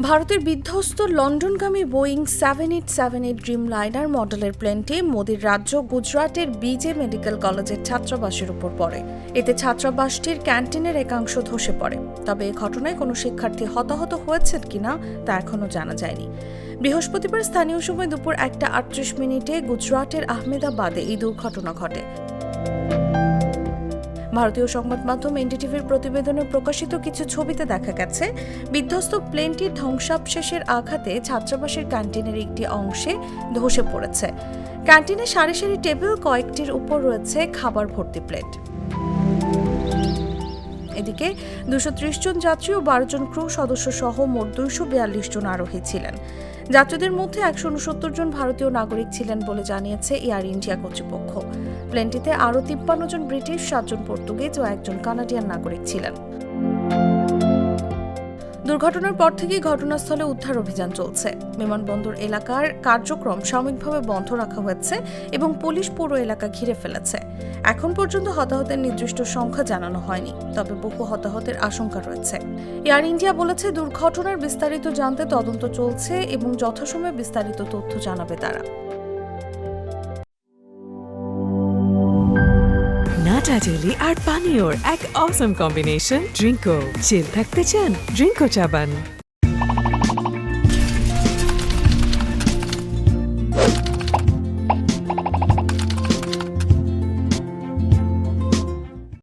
ভারতের বিধ্বস্ত লন্ডনগামী Boeing 7878 Dreamliner মডেলের প্লেনটি মোদির রাজ্য গুজরাটের বিজে মেডিকেল কলেজের ছাত্রাবাসের উপর পড়ে। এতে ছাত্রাবাসটির ক্যান্টিনের একাংশ ধসে পড়ে। তবে এ ঘটনায় কোনো শিক্ষার্থী হতাহত হয়েছেন কিনা তা এখনও জানা যায়নি। বৃহস্পতিবার স্থানীয় সময় দুপুর 1:38 গুজরাটের আহমেদাবাদে এই দুর্ঘটনা ঘটে। ভারতীয় সংবাদ মাধ্যম এনডিটিভির প্রতিবেদনে প্রকাশিত কিছু ছবিতে দেখা গেছে, বিধ্বস্ত প্লেনটির ধ্বংসাবশেষের আঘাতে ছাত্রাবাসের ক্যান্টিনের একটি অংশে ধসে পড়েছে। ক্যান্টিনে সারি সারি টেবিল, কয়েকটির উপর রয়েছে খাবার ভর্তি প্লেট। এদিকে 230 জন যাত্রী ও 12 জন ক্রু সদস্য সহ মোট 242 জন আরোহী ছিলেন। যাত্রীদের মধ্যে 169 জন ভারতীয় নাগরিক ছিলেন বলে জানিয়েছে এয়ার ইন্ডিয়া কর্তৃপক্ষ। প্লেনটিতে আরও 53 জন ব্রিটিশ, 7 জন পর্তুগিজ ও 1 জন কানাডিয়ান নাগরিক ছিলেন। দুর্ঘটনার পর থেকেই ঘটনাস্থলে উদ্ধার অভিযান চলছে। বিমানবন্দর এলাকার কার্যক্রম সাময়িকভাবে বন্ধ রাখা হয়েছে এবং পুলিশ পুরো এলাকা ঘিরে ফেলেছে। এখন পর্যন্ত হতাহতের নির্দিষ্ট সংখ্যা জানানো হয়নি, তবে বহু হতাহতের আশঙ্কা রয়েছে। এয়ার ইন্ডিয়া বলেছে, দুর্ঘটনার বিস্তারিত জানতে তদন্ত চলছে এবং যথাসময়ে বিস্তারিত তথ্য জানাবে তারা। নাটা জেলি আর পানীয়র এক অসম কম্বিনেশন ড্রিঙ্কো। চিল থাকতে চান? ড্রিঙ্কো চাবান।